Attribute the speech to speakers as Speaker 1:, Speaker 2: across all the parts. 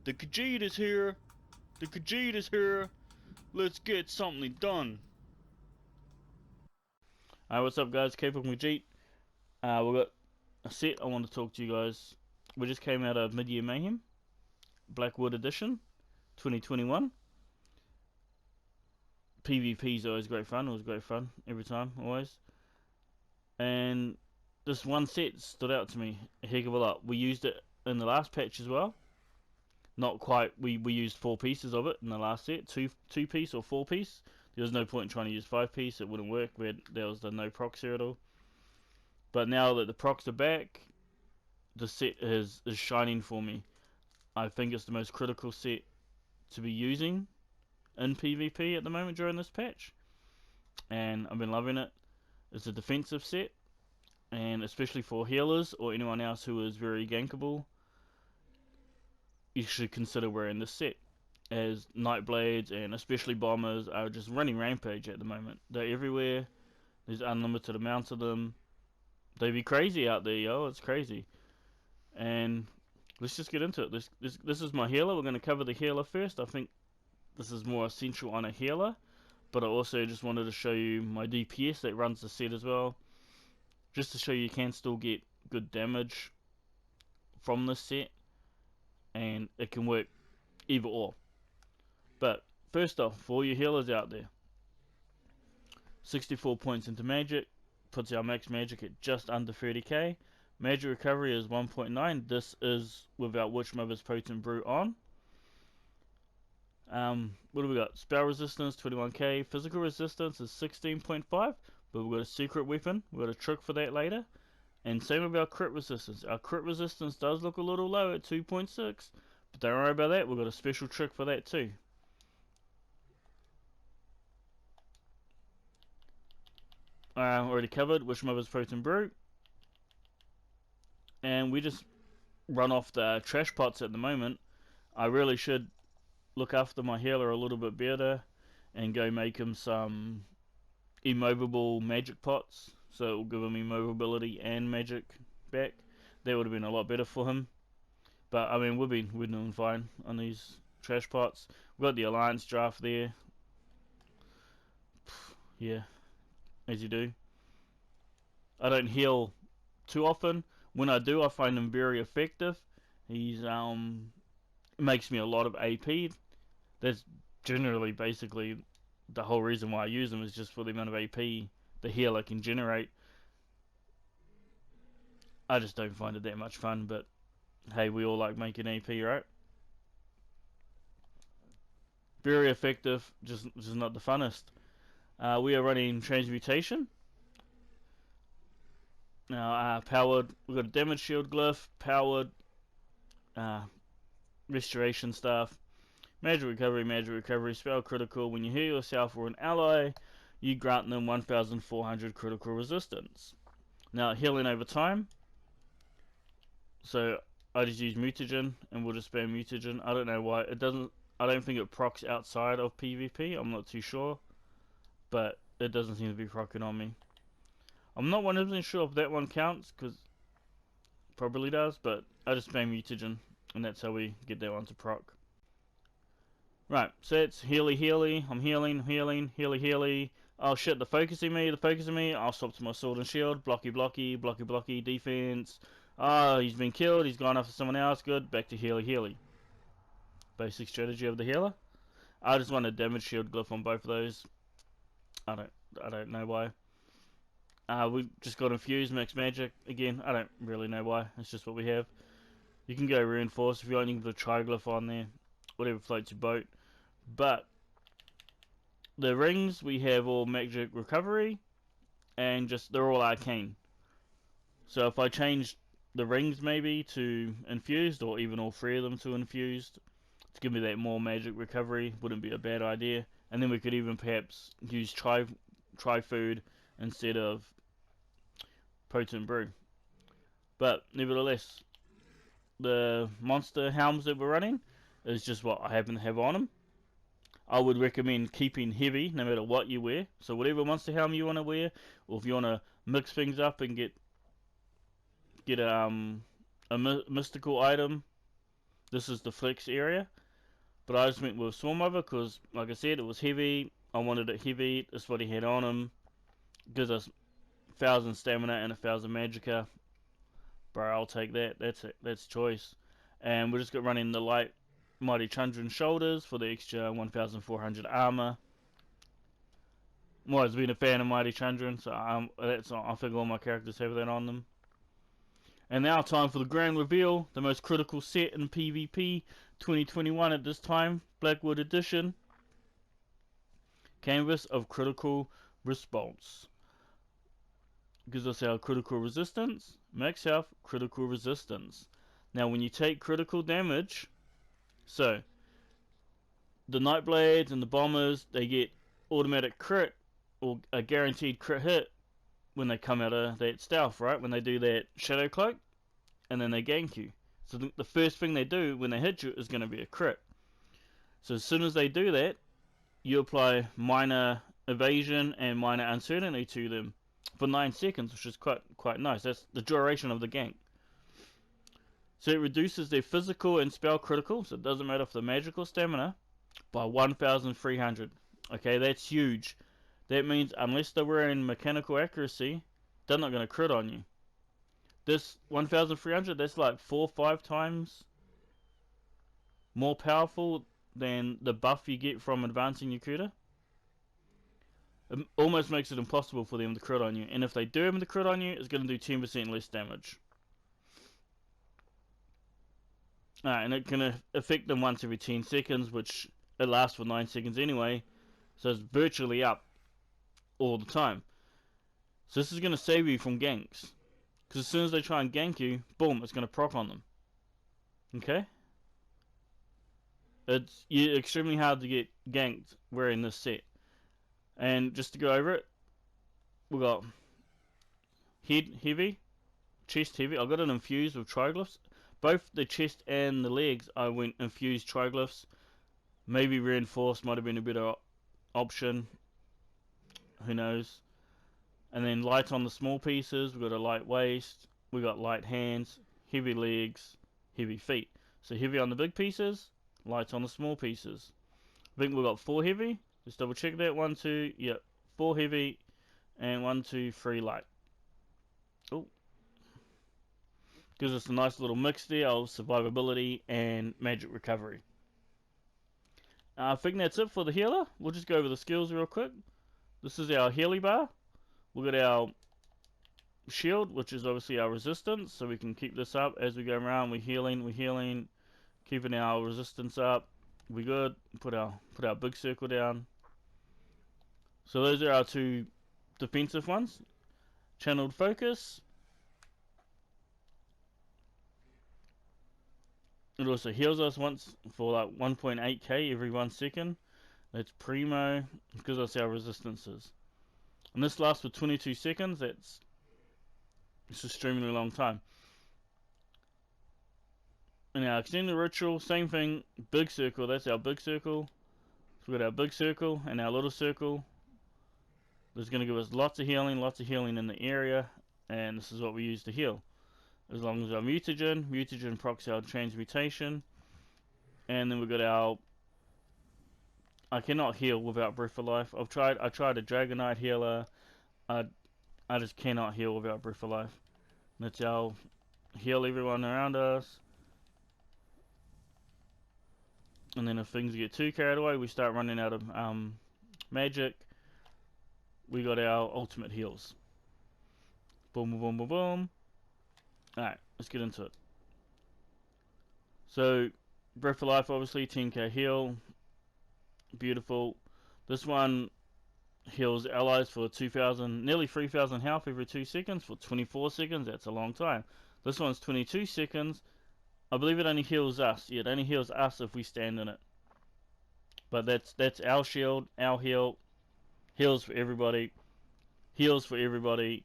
Speaker 1: The Khajiit is here! The Khajiit is here! Let's get something done! Alright, what's up guys? K-Pop Khajiit. We've got a set I want to talk to you guys. We just came out of Mid-Year Mayhem. Blackwood Edition. 2021. PvP is always great fun. It was great fun. Every time. Always. And this one set stood out to me a heck of a lot. We used it in the last patch as well. Not quite. We used 4 pieces of it in the last set. Two piece or 4 piece. There was no point in trying to use 5 piece. It wouldn't work. There was the no procs here at all. But now that the procs are back, the set is shining for me. I think it's the most critical set to be using in PvP at the moment during this patch. And I've been loving it. It's a defensive set. And especially for healers or anyone else who is very gankable, you should consider wearing this set, as Nightblades and especially bombers are just running rampage at the moment. They're everywhere. There's unlimited amounts of them. They be crazy out there, yo. It's crazy. And let's just get into it. This is my healer. We're going to cover the healer first. I think this is more essential on a healer, but I also just wanted to show you my DPS that runs the set as well, just to show you can still get good damage from this set, and it can work either or. But first off, for all your healers out there, 64 points into magic puts our max magic at just under 30k. Magic recovery is 1.9. This is without Witch Mother's Potent Brew on. What do we got? Spell resistance 21k. Physical resistance is 16.5, but we've got a secret weapon. We've got a trick for that later. And same with our crit resistance. Our crit resistance does look a little low at 2.6, but don't worry about that. We've got a special trick for that too. Already covered Witch Mother's Potent Brew. And we just run off the trash pots at the moment. I really should look after my healer a little bit better and go make him some immovable magic pots, so it will give him immovability and magic back. That would have been a lot better for him. But I mean, we're doing fine on these trash pots. We've got the alliance draft there. Yeah, as you do. I don't heal too often. When I do, I find him very effective. He's makes me a lot of AP. That's generally basically the whole reason why I use him, is just for the amount of AP the healer can generate. I just don't find it that much fun, but hey, we all like making AP, right? Very effective, just not the funnest. We are running Transmutation. Now, powered, we've got a damage shield glyph, powered, restoration staff, magic recovery, spell critical. When you heal yourself or an ally, you grant them 1400 critical resistance. Now, healing over time, so I just use mutagen, and we'll just spam mutagen. I don't know why, it doesn't, I don't think it procs outside of PvP, I'm not too sure, but it doesn't seem to be proccing on me. I'm not 100% sure if that one counts, because probably does, but I just spam mutagen, and that's how we get that one to proc. Right, so it's healy. I'm healing, healy. Oh shit, they're focusing me. I'll swap to my sword and shield. Blocky, defense. Oh, he's been killed. He's gone after someone else. Good, back to healy. Basic strategy of the healer. I just want a damage shield glyph on both of those. I don't know why. We just got infused max magic again. I don't really know why. It's just what we have. You can go reinforce if you want. You can put a triglyph on there, whatever floats your boat. But the rings, we have all magic recovery, and just they're all arcane. So if I change the rings maybe to infused, or even all 3 of them to infused, to give me that more magic recovery, wouldn't be a bad idea. And then we could even perhaps use tri food instead of potent brew. But nevertheless, the monster helms that we're running is just what I happen to have on them. I would recommend keeping heavy no matter what you wear. So whatever monster helm you want to wear, or if you want to mix things up and get a mystical item This is the flex area. But I just went with Swarmover because, like I said, it was heavy. I wanted it heavy. That's what he had on him. Gives us 1,000 stamina and 1,000 magicka. Bro, I'll take that. That's it. That's choice. And we're just got running the light Mighty Chundran shoulders for the extra 1,400 armor. I've always been a fan of Mighty Chundran, so I figure all my characters have that on them. And now time for the grand reveal, the most critical set in PvP 2021 at this time, Blackwood Edition. Canvas of Critical Response. Gives us our critical resistance, max health, critical resistance. Now when you take critical damage, so the Nightblades and the Bombers, they get automatic crit or a guaranteed crit hit when they come out of that stealth, right? When they do that Shadow Cloak and then they gank you. So the first thing they do when they hit you is going to be a crit. So as soon as they do that, you apply minor evasion and minor uncertainty to them for 9 seconds, which is quite nice. That's the duration of the gank. So it reduces their physical and spell critical, so it doesn't matter if they're magical stamina, by 1,300. Okay, that's huge. That means unless they're wearing mechanical accuracy, they're not going to crit on you. This 1,300, that's like 4 or 5 times more powerful than the buff you get from advancing your Kuda. It almost makes it impossible for them to crit on you. And if they do happen to crit on you, it's going to do 10% less damage. Alright, and it can affect them once every 10 seconds, which it lasts for 9 seconds anyway. So it's virtually up all the time. So this is going to save you from ganks. Because as soon as they try and gank you, boom, it's going to proc on them. Okay? It's extremely hard to get ganked wearing this set. And just to go over it, we got head heavy, chest heavy. I got it infused with triglyphs. Both the chest and the legs, I went infused triglyphs. Maybe reinforced might have been a better option. Who knows? And then light on the small pieces. We got a light waist. We got light hands, heavy legs, heavy feet. So heavy on the big pieces, light on the small pieces. I think we got 4 heavy. Just double check that. 1, 2, yep. 4 heavy and 1, 2, 3 light. Oh. Gives us a nice little mix there of survivability and magic recovery. I think that's it for the healer. We'll just go over the skills real quick. This is our Healy bar. We've got our shield, which is obviously our resistance. So we can keep this up as we go around. We're healing, keeping our resistance up. We good. Put our big circle down. So those are our 2 defensive ones. Channeled focus. It also heals us once for like 1.8k every 1 second. That's primo, because that's our resistances. And this lasts for 22 seconds. It's an extremely long time. And our extended ritual, same thing. Big circle, that's our big circle. So we've got our big circle and our little circle. This is going to give us lots of healing in the area. And this is what we use to heal. As long as our mutagen procs our transmutation. And then we've got our... I cannot heal without Breath of Life. I tried a Dragonite healer. I just cannot heal without Breath of Life. That's our heal everyone around us. And then if things get too carried away, we start running out of magic. We got our ultimate heals. Boom, boom, boom, boom, boom. Alright, let's get into it. So, Breath of Life, obviously, 10k heal. Beautiful. This one heals allies for 2,000, nearly 3,000 health every 2 seconds for 24 seconds. That's a long time. This one's 22 seconds. I believe it only heals us. Yeah, it only heals us if we stand in it. But that's our shield, our heal. Heals for everybody. Heals for everybody.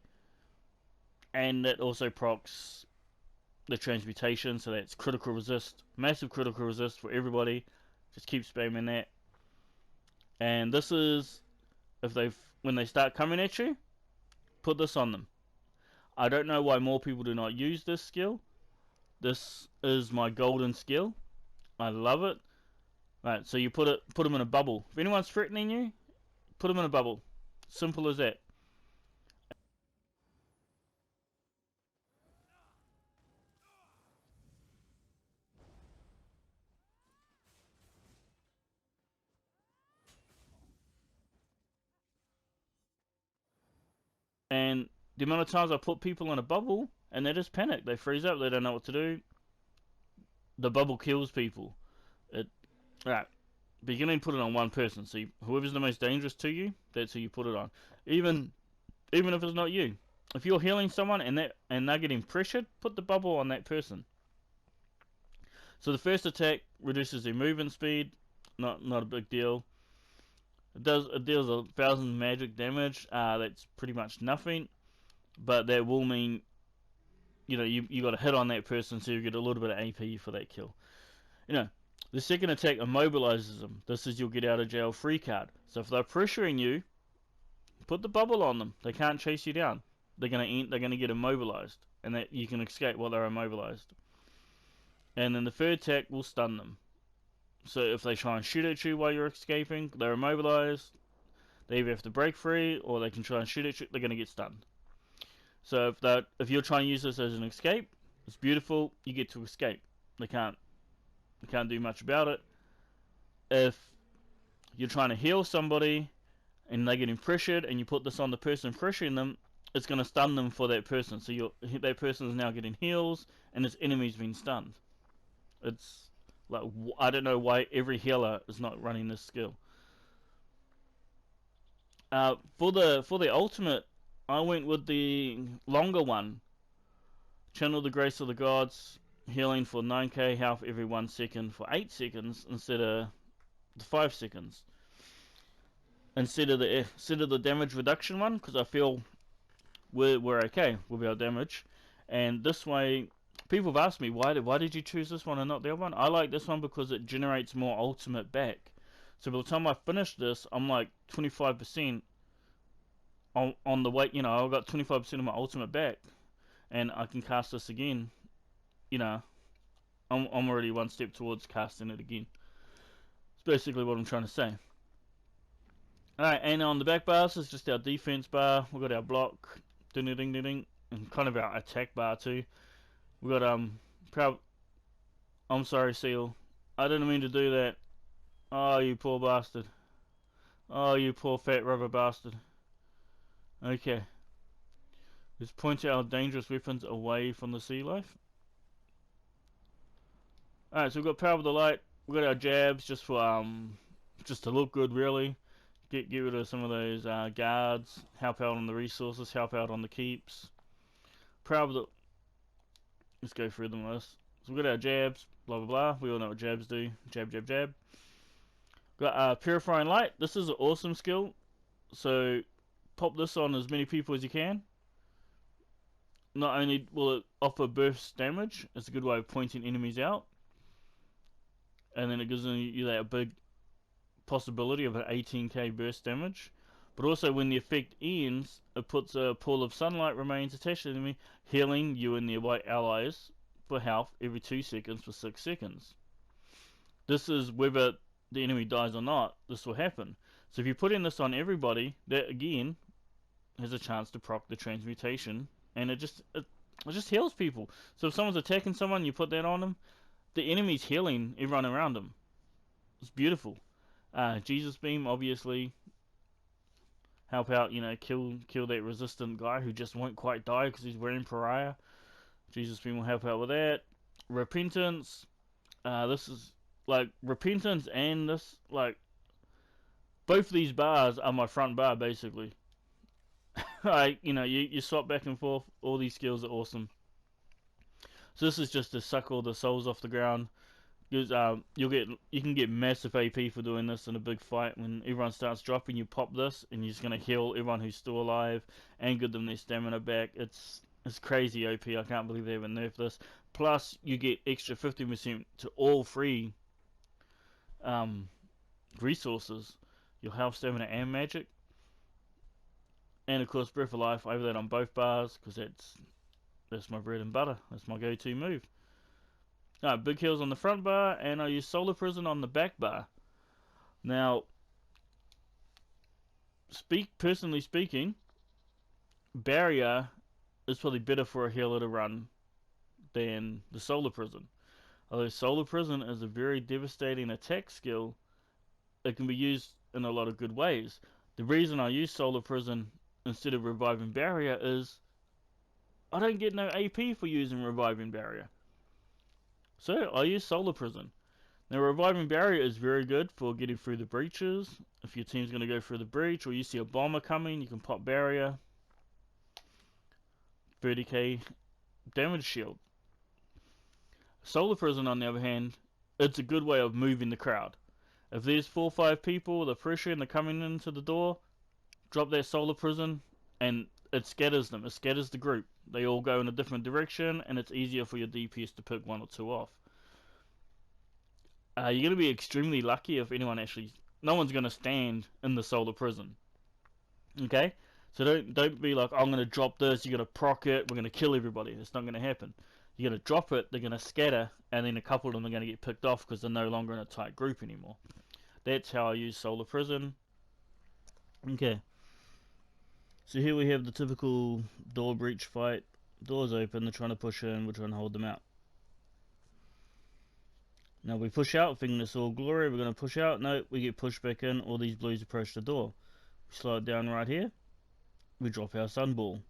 Speaker 1: And that also procs the transmutation. So that's critical resist. Massive critical resist for everybody. Just keep spamming that. And this is, when they start coming at you, put this on them. I don't know why more people do not use this skill. This is my golden skill. I love it. Right, so you put them in a bubble. If anyone's threatening you, put them in a bubble. Simple as that. And the amount of times I put people in a bubble and they just panic, they freeze up, they don't know what to do. The bubble kills people. Right, but you can only put it on one person. So whoever's the most dangerous to you, that's who you put it on. Even if it's not you. If you're healing someone and they're getting pressured, put the bubble on that person. So the first attack reduces their movement speed. Not a big deal. It deals 1,000 magic damage. That's pretty much nothing, but that will mean you got to hit on that person, so you get a little bit of AP for that kill. The second attack immobilizes them. This is your get out of jail free card. So if they're pressuring you, put the bubble on them. They can't chase you down. They're gonna get immobilized, and that you can escape while they're immobilized. And then the third attack will stun them. So if they try and shoot at you while you're escaping, they're immobilized. They either have to break free, or they can try and shoot at you. They're gonna get stunned. So if you're trying to use this as an escape, it's beautiful. You get to escape. They can't do much about it. If you're trying to heal somebody and they're getting pressured, and you put this on the person pressuring them, it's going to stun them for that person. So that person is now getting heals, and his enemy's been stunned. It's like, I don't know why every healer is not running this skill. For the ultimate, I went with the longer one. Channel the Grace of the Gods, healing for 9k health every 1 second for 8 seconds instead of the 5 seconds. Instead of the damage reduction one, because I feel we're okay with our damage. And this way, people have asked me, why did you choose this one and not the other one? I like this one because it generates more ultimate back. So by the time I finish this, I'm like 25% on the weight. I've got 25% of my ultimate back, and I can cast this again. I'm already one step towards casting it again. It's basically what I'm trying to say. Alright, and on the back bars is just our defense bar. We've got our block, ding ding ding ding, and kind of our attack bar too. We've got I'm sorry, Seal. I didn't mean to do that. Oh, you poor bastard. Oh, you poor fat rubber bastard. Okay. Let's point our dangerous weapons away from the sea life. Alright, so we've got power of the light. We've got our jabs just for just to look good, really. Get rid of some of those guards. Help out on the resources. Help out on the keeps. Power of the... Let's go through them list. So we've got our jabs. Blah blah blah. We all know what jabs do. Jab jab jab. Got purifying light. This is an awesome skill. So pop this on as many people as you can. Not only will it offer burst damage, it's a good way of pointing enemies out. And then it gives you that big possibility of an 18k burst damage. But also when the effect ends, it puts a pool of sunlight remains attached to the enemy, healing you and nearby allies for health every 2 seconds for 6 seconds. This is whether the enemy dies or not, this will happen. So if you put in this on everybody, that again has a chance to proc the transmutation, and it just heals people. So if someone's attacking someone, you put that on them, the enemy's healing everyone around them. It's beautiful. Jesus Beam, obviously, help out, kill that resistant guy who just won't quite die because he's wearing Pariah. Jesus Beam will help out with that. Repentance, this is, like, Repentance and this, like, both of these bars are my front bar, basically. Like, you swap back and forth, all these skills are awesome. So this is just to suck all the souls off the ground. Because you can get massive AP for doing this in a big fight. When everyone starts dropping, you pop this, and you're just gonna heal everyone who's still alive and give them their stamina back. It's crazy OP. I can't believe they even nerfed this. Plus, you get extra 50% to all free resources, your health, stamina, and magic. And of course, Breath of Life. I have that on both bars because that's my bread and butter. That's my go-to move. Alright, big heals on the front bar, and I use Solar Prison on the back bar. Now, personally speaking, Barrier is probably better for a healer to run than the Solar Prison. Although Solar Prison is a very devastating attack skill, it can be used in a lot of good ways. The reason I use Solar Prison instead of Reviving Barrier is I don't get no AP for using Reviving Barrier. So I use Solar Prison. Now Reviving Barrier is very good for getting through the breaches. If your team's going to go through the breach or you see a bomber coming, you can pop Barrier. 30k damage shield. Solar Prison, on the other hand, it's a good way of moving the crowd. If there's 4 or 5 people, they're pressuring, and they're coming into the door, drop that Solar Prison, and it scatters them. It scatters the group. They all go in a different direction, and it's easier for your DPS to pick 1 or 2 off. You're going to be extremely lucky if anyone actually... No one's going to stand in the Solar Prison. Okay? So don't be like, oh, I'm going to drop this, you're going to proc it, we're going to kill everybody. It's not going to happen. You're going to drop it, they're going to scatter, and then a couple of them are going to get picked off because they're no longer in a tight group anymore. That's how I use Solar Prison. Okay. So here we have the typical door breach fight. Doors open, they're trying to push in, we're trying to hold them out. Now we push out, thinking it's all glory, we're going to push out. No, we get pushed back in, all these blues approach the door. We slow it down right here. We drop our Sunball.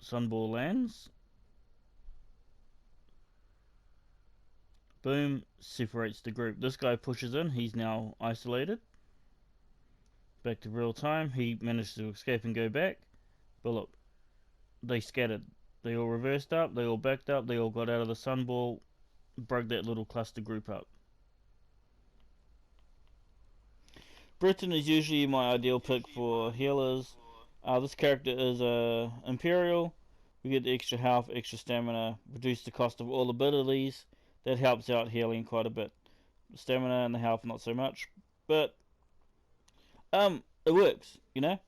Speaker 1: Sunball lands. Boom, separates the group. This guy pushes in, he's now isolated. Back to real time, he managed to escape and go back. But look, they scattered. They all reversed up, they all backed up, they all got out of the Sunball, broke that little cluster group up. Britain is usually my ideal pick for healers. This character is Imperial. We get the extra health, extra stamina, reduce the cost of all abilities. That helps out healing quite a bit. The stamina and the health not so much, but it works, you know.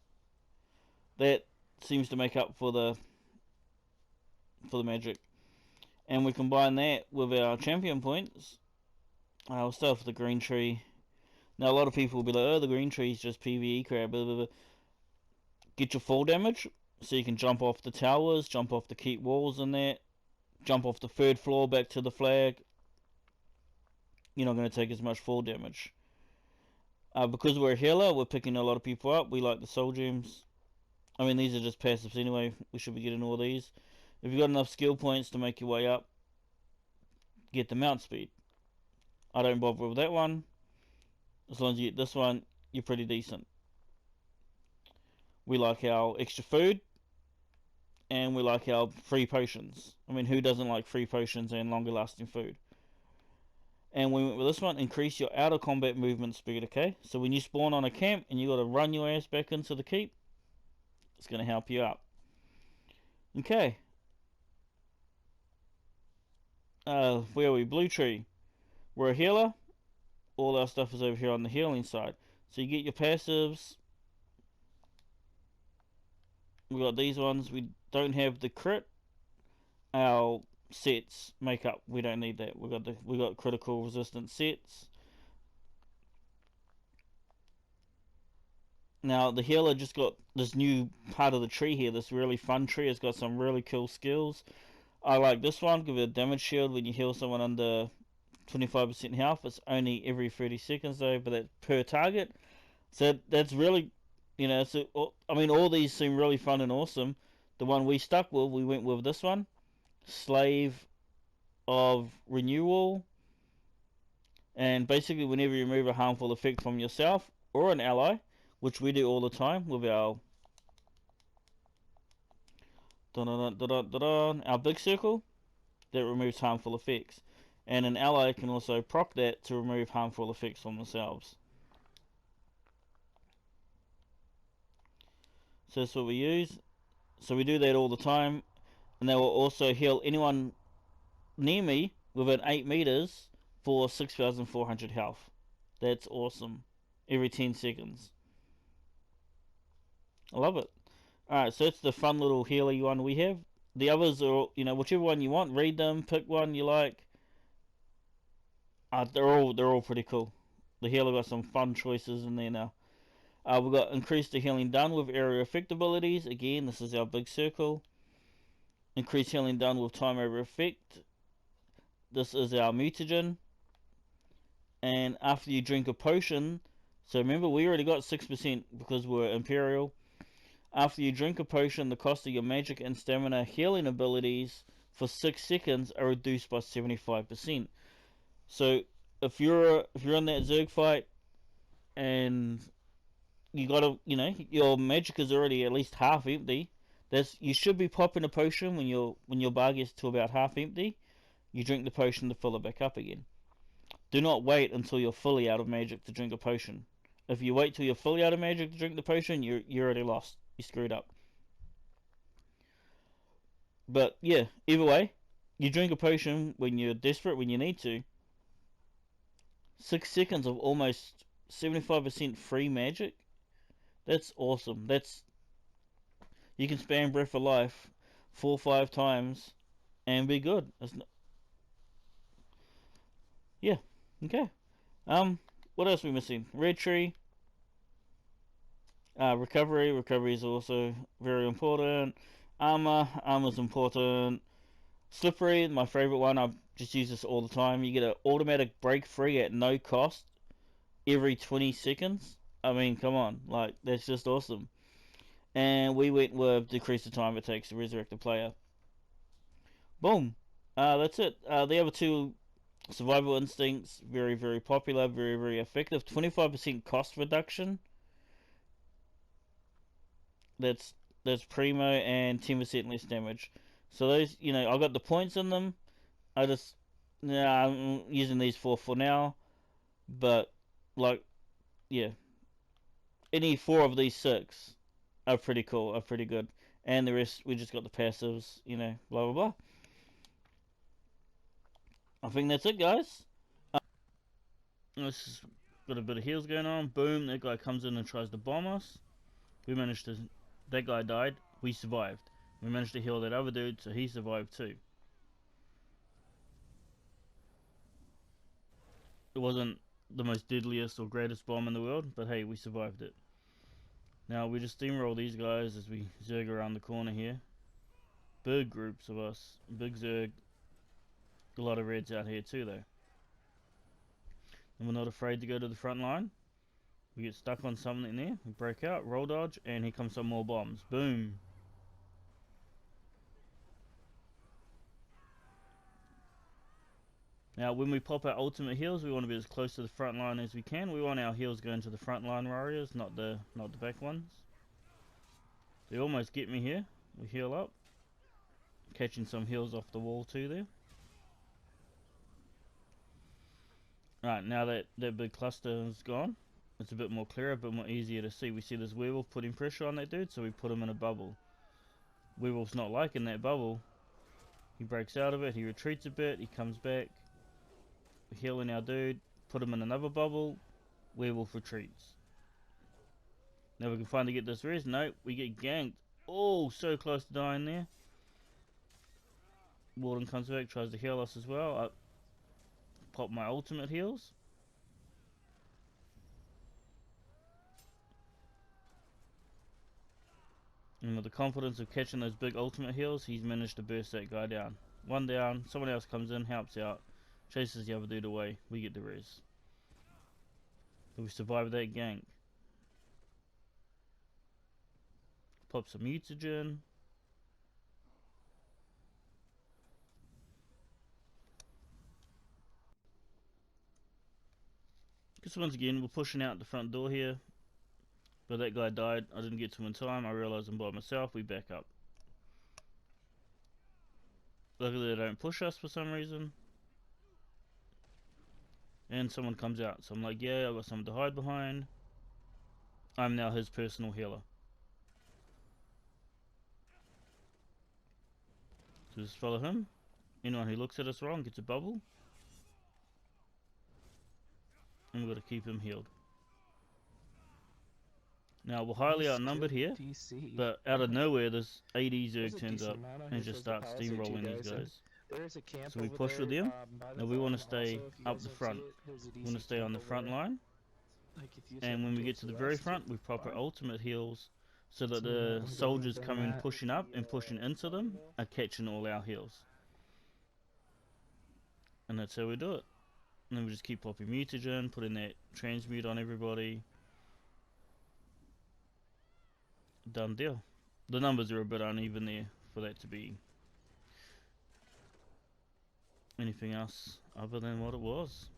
Speaker 1: That seems to make up for the magic. And we combine that with our champion points. I'll start with the green tree. Now a lot of people will be like, oh, the green tree is just PvE crap, blah, blah, blah. Get your full damage, so you can jump off the towers, jump off the keep walls and that, jump off the 3rd floor back to the flag. You're not going to take as much fall damage. Because we're a healer, we're picking a lot of people up. We like the soul gems. I mean, these are just passives anyway. We should be getting all these. If you've got enough skill points to make your way up, get the mount speed. I don't bother with that one. As long as you get this one, you're pretty decent. We like our extra food. And we like our free potions. I mean, who doesn't like free potions and longer lasting food? And we went with this one, increase your out of combat movement speed, okay? So when you spawn on a camp and you got to run your ass back into the keep, it's going to help you out. Okay. Where are we? Blue tree. We're a healer. All our stuff is over here on the healing side. So you get your passives. We got these ones. We don't have the crit. Our sets make up. We don't need that. We got critical resistance sets. Now the healer just got this new part of the tree here. This really fun tree. It's got some really cool skills. I like this one. Give it a damage shield when you heal someone under 25% health. It's only every 30 seconds though, but that's per target. So that's really, you know, I mean, all these seem really fun and awesome. The one we stuck with, we went with this one. Slave of Renewal. And basically whenever you remove a harmful effect from yourself or an ally, which we do all the time with our our big circle, that removes harmful effects. And an ally can also proc that to remove harmful effects from themselves. So that's what we use. So we do that all the time. And they will also heal anyone near me within 8 meters for 6,400 health. That's awesome. Every 10 seconds. I love it. Alright, so it's the fun little healer one we have. The others are, you know, whichever one you want, read them, pick one you like. They're all pretty cool. The healer got some fun choices in there now. We've got increase the healing done with area effect abilities. Again, this is our big circle. Increase healing done with time over effect. This is our mutagen. And after you drink a potion, so remember we already got 6% because we're Imperial. After you drink a potion, the cost of your magic and stamina healing abilities for 6 seconds are reduced by 75%. So if you're in that Zerg fight and you gotta, you know, your magic is already at least half empty, you should be popping a potion when your bar gets to about half empty. You drink the potion to fill it back up again. Do not wait until you're fully out of magic to drink a potion. If you wait till you're fully out of magic to drink the potion, you're already lost. You screwed up. But yeah, either way, you drink a potion when you're desperate, when you need to. 6 seconds of almost 75% free magic. That's awesome. You can spam Breath of Life 4 or 5 times and be good. Yeah. Okay. What else are we missing? Red Tree. Recovery. Recovery is also very important. Armor's important. Slippery, my favorite one. I just use this all the time. You get an automatic break free at no cost every 20 seconds. I mean, come on. Like, that's just awesome. And we went with decrease the time it takes to resurrect a player. Boom. That's it. The other two, survival instincts, very, very popular, very, very effective. 25% cost reduction. That's primo, and 10% less damage. So those, you know, I got the points in them. I'm using these for now. But like, yeah, any 4 of these 6 are pretty cool, are pretty good, and the rest we just got the passives, you know, blah blah blah. I think that's it, guys. This has got a bit of heals going on. Boom, that guy comes in and tries to bomb us. We managed to. That guy died. We survived. We managed to heal that other dude, so he survived too. It wasn't the most deadliest or greatest bomb in the world, but hey, we survived it. Now we just steamroll these guys as we zerg around the corner here. Big groups of us. Big zerg. A lot of reds out here too though. And we're not afraid to go to the front line. We get stuck on something there. We break out, roll dodge, and here comes some more bombs. Boom. Now when we pop our ultimate heals, we want to be as close to the front line as we can. We want our heals going to the front line warriors, not the back ones. They almost get me here. We heal up. Catching some heals off the wall too there. Right, now that big cluster is gone, it's a bit more clear, a bit more easier to see. We see this werewolf putting pressure on that dude, so we put him in a bubble. Werewolf's not liking that bubble. He breaks out of it, he retreats a bit, he comes back. We're healing our dude, put him in another bubble. Werewolf retreats. Now we can finally get this res. Nope, we get ganked. Oh, so close to dying there. Warden comes back, tries to heal us as well. I pop my ultimate heals. And with the confidence of catching those big ultimate heals, he's managed to burst that guy down. One down, someone else comes in, helps out, chases the other dude away. We get the res. But we survived that gank. Pop some mutagen. Because once again, we're pushing out the front door here. But that guy died. I didn't get to him in time. I realized I'm by myself. We back up. Luckily they don't push us for some reason. And someone comes out. So I'm like, yeah, I've got someone to hide behind. I'm now his personal healer. So just follow him. Anyone who looks at us wrong gets a bubble. And we've got to keep him healed. Now we're highly
Speaker 2: Nice,
Speaker 1: outnumbered
Speaker 2: good
Speaker 1: here,
Speaker 2: DC.
Speaker 1: but out of nowhere this 80
Speaker 2: There's
Speaker 1: Zerg
Speaker 2: a
Speaker 1: turns
Speaker 2: decent
Speaker 1: up
Speaker 2: amount out
Speaker 1: and
Speaker 2: here
Speaker 1: just
Speaker 2: towards the
Speaker 1: starts
Speaker 2: palisade too,
Speaker 1: steamrolling these
Speaker 2: guys. And
Speaker 1: guys.
Speaker 2: there is a camp
Speaker 1: So we
Speaker 2: over
Speaker 1: push with
Speaker 2: there
Speaker 1: them.
Speaker 2: by the
Speaker 1: Now we want to
Speaker 2: farm.
Speaker 1: stay
Speaker 2: Also, if you
Speaker 1: up
Speaker 2: guys
Speaker 1: the
Speaker 2: don't see
Speaker 1: front.
Speaker 2: it, there's a
Speaker 1: We want to
Speaker 2: decent
Speaker 1: stay on
Speaker 2: camp
Speaker 1: the
Speaker 2: over
Speaker 1: front
Speaker 2: there.
Speaker 1: line.
Speaker 2: Like if you
Speaker 1: And when we get to the very
Speaker 2: west
Speaker 1: front, we
Speaker 2: towards the
Speaker 1: pop our
Speaker 2: farm.
Speaker 1: ultimate heals so that
Speaker 2: So I'm
Speaker 1: the
Speaker 2: gonna go ahead and
Speaker 1: soldiers
Speaker 2: bang
Speaker 1: coming
Speaker 2: that.
Speaker 1: pushing up and pushing into them are catching all our heals. And that's how we do it. And then we just keep popping mutagen, putting that transmute on everybody. Done deal. The numbers are a bit uneven there for that to be anything else other than what it was.